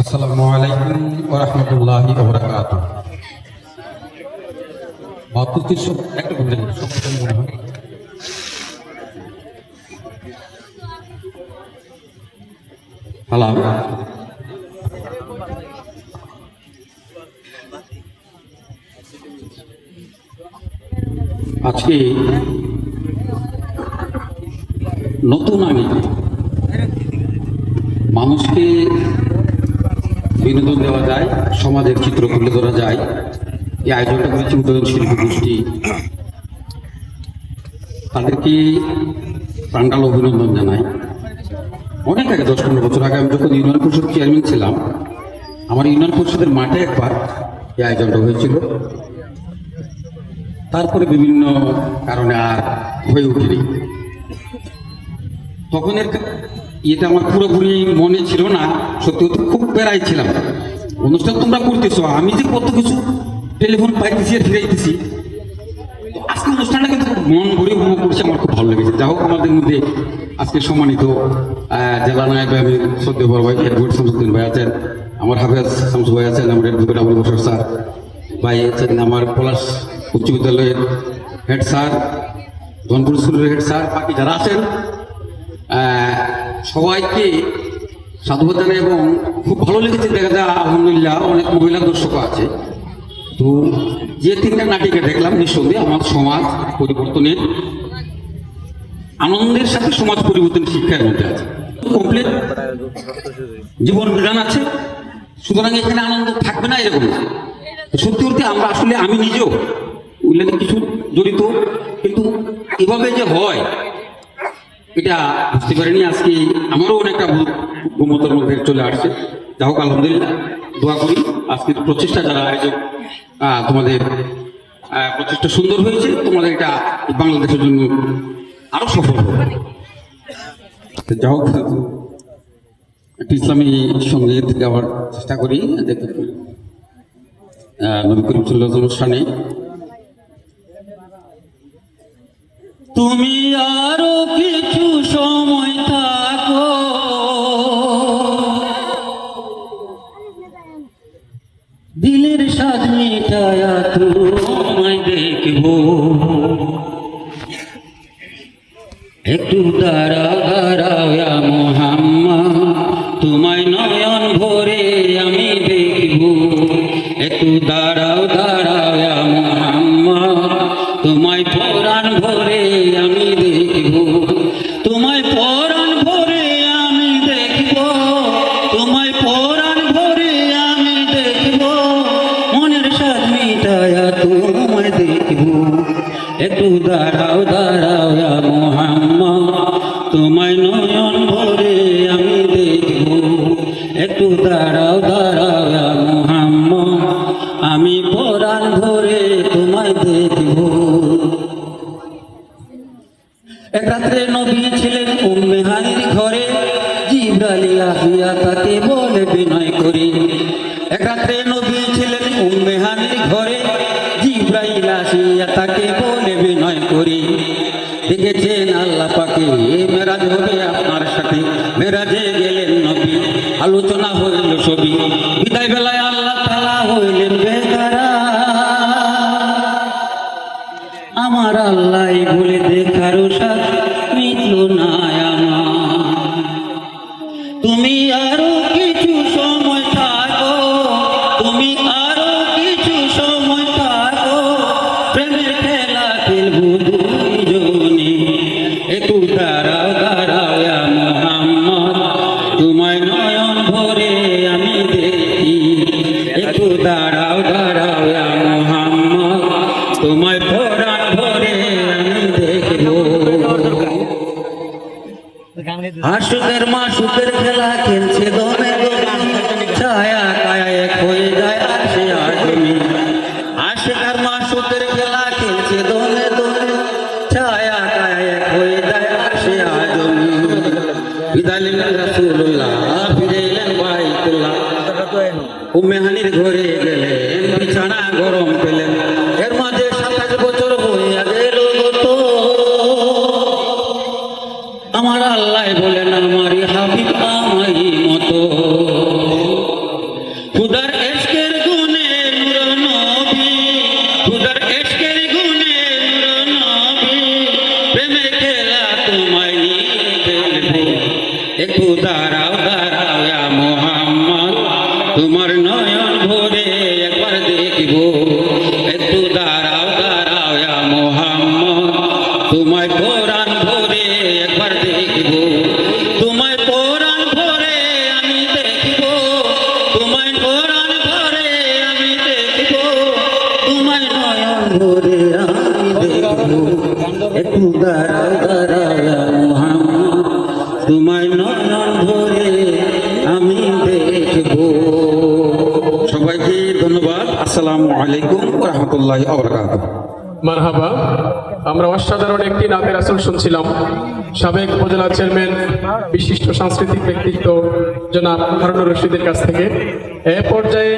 আসসালামু আলাইকুম ওয়া রাহমাতুল্লাহি ওয়া বারাকাতুহু। একটা বললেন মনে হয় হ্যালো, আজকে নতুন আমি মানুষকে বিনোদন দেওয়া যায়, সমাজের চিত্র তুলে ধরা যায়, এই আয়োজনটা করেছে উদয়ন শিল্পী গোষ্ঠী। তাদেরকে প্রাণঢাল অভিনন্দন জানাই। অনেক আগে 10-15 বছর আগে আমি যখন ইউনিয়ন পরিষদ চেয়ারম্যান ছিলাম, আমার ইউনিয়ন পরিষদের মাঠে একবার এই আয়োজনটা হয়েছিল। তারপরে বিভিন্ন কারণে আর হয়ে উঠেনি। তখন এটা আমার পুরোপুরি মনে ছিল না, সত্যি সত্যি খুব বেড়াই ছিলাম। অনুষ্ঠান তোমরা করতেছো, আমি যে কত কিছু টেলিফোন পাইতেছি আর ফিরাইতেছি। আজকে অনুষ্ঠানটা কিন্তু মন ভরে উপভোগ করছে, আমার খুব ভালো লেগেছে। যা হোক, আমাদের মধ্যে আজকে সম্মানিত জেলা নায়ক আমি শ্রদ্ধেয় বড় ভাই অ্যাডভোকেট শামসুদ্দিন ভাই আছেন, আমার হাফেজ শামসু ভাই আছেন, আমার অ্যাডভোকেট আবুল বশর স্যার ভাই আছেন, আমার পলাশ উচ্চ বিদ্যালয়ের হেড স্যার, ধনপুর স্কুলের হেড স্যার, বাকি যারা আছেন সবাইকে সাধুবাদ জানাই। এবং খুব ভালো লেগেছে, দেখা যায় আলহামদুলিল্লাহ অনেক মহিলা দর্শকও আছে। তো যে 3টা নাটিকা দেখলাম, নিঃসন্দেহে আমার সমাজ পরিবর্তনের আনন্দের সাথে সমাজ পরিবর্তন শিক্ষার মধ্যে আছে, কমপ্লিট জীবন বিধান আছে। সুতরাং এখানে আনন্দ থাকবে না এরকম না। সত্যি বলতে আমরা আসলে আমি নিজেও উল্লেখে কিছু জড়িত, কিন্তু এভাবে যে হয় এটা বুঝতে পারিনি। আজকে আমারও অনেকটা গোমতের মধ্যে চলে আসছে। যা হোক, আলহামদুলিল্লাহ দোয়া করি আজকের প্রচেষ্টা যারা আয়োজক, তোমাদের প্রচেষ্টা সুন্দর হয়েছে, তোমাদের এটা বাংলাদেশের জন্য আরো সফল হবে। যা হোক, একটি ইসলামী সঙ্গীত গাওয়ার চেষ্টা করি। নবী করিম সাল্লাল্লাহু আলাইহি ওয়াসাল্লাম, তুমি আরো কিছু সময় থাকো, দিলের স্বাদ মিটায়া তোমায় দেখবো, একটু দাঁড়াও দাঁড়াও ইয়া মুহাম্মদ, তোমায় নয়ন ভরে আমি দেখবো, একটু দাঁড়াও দাঁড়াও ইয়া মুহাম্মদ, তোমায় পরাণ ভরে আমি দেখবো, তোমায় পরাণ ভরে আমি দেখবো, তোমায় পরাণ ভরে আমি দেখবো, মনের স্বাদ মিটায়া তোমায় দেখবো, একটু দাঁড়াও দাঁড়াও ইয়া মুহাম্মদ, তোমায় নয়ন ভরে আমি দেখবো, একটু দাঁড়াও দাঁড়াও ইয়া মুহাম্মদ, আমি পরাণ ভরে তোমায় দেখবো। এক রাত্রে নবী ছিলেন উম্মে হানির ঘরে, জিবরাইল আসিয়া তাকে বলে বিনয় করে। এক রাত্রে নবী ছিলেন উম্মে হানির ঘরে, জিবরাইল আসিয়া তাকে বলে বিনয় করে। দেখেছেন আল্লাহ পাকে মেরাজ হবে আপনার সাথে, মেরাজে গেলেন নবী, আলোচনা হইল ছবি, বিদায় বেলায় আল্লাহ তাআলা হইলেন বেকারা। আমার আল্লাহ বলে দেখারও সাথ মিটল না আমার, তুমি আরো কিছু সময় থাকো, তুমি আরো কিছু সময় থাকো, প্রেমের খেলা খেলবো দুইজনে, একটু দাঁড়াও দাঁড়াও ইয়া মুহাম্মদ, তোমায় নয়ন ভরে আমি দেখি, একটু দাঁড়াও দাঁড়াও ইয়া মুহাম্মদ, তোমায় পরাণ ভরে আমি দেখবো। আশুকের মাশুকের খেলা খেলছে দমে দমে, ছায়া কায়া এক হয়ে যায় আসে আজমি, আশুকের মাশুকের খেলা খেলছে দমে দমে, ছায়া কায়া এক হয়ে যায় আসে আজমি। বিদায় নিলেন রাসূলুল্লাহ, ফিরে এলেন বাইতুল্লাহ, উম্মে হানির ঘরে গেলেন, বিছানা গরম পেলেন, এর মাঝে 27 বছর হয়ে গেল দাঁড়াও দাঁড়াও ইয়া মুহাম্মদ তোমার নয়ন ভরে একবার দেখব একটু দাঁড়াও দাঁড়াও ইয়া মুহাম্মদ তোমায় কোরআন ভরে একবার দেখব তোমায় কোরআন ভরে আমি দেখব তোমায় কোরআন ভরে আমি দেখব তোমায় নয়ন ভরে আমি দেখব একটু দাঁড়াও দাঁড়াও ইয়া মুহাম্মদ তোমায় নয়ন ভরে আমি দেখব। সবাইকে ধন্যবাদ। আসসালামু আলাইকুম ওয়া রাহমাতুল্লাহি ওয়া বারাকাতুহু। মারহাবা। আমরা অসাধারণ একটি নাতের আসর শুনছিলাম সাবেক উপজেলা চেয়ারম্যান বিশিষ্ট সাংস্কৃতিক ব্যক্তিত্ব জনাব হারুনুর রশিদের কাছ থেকে। এ পর্যায়ে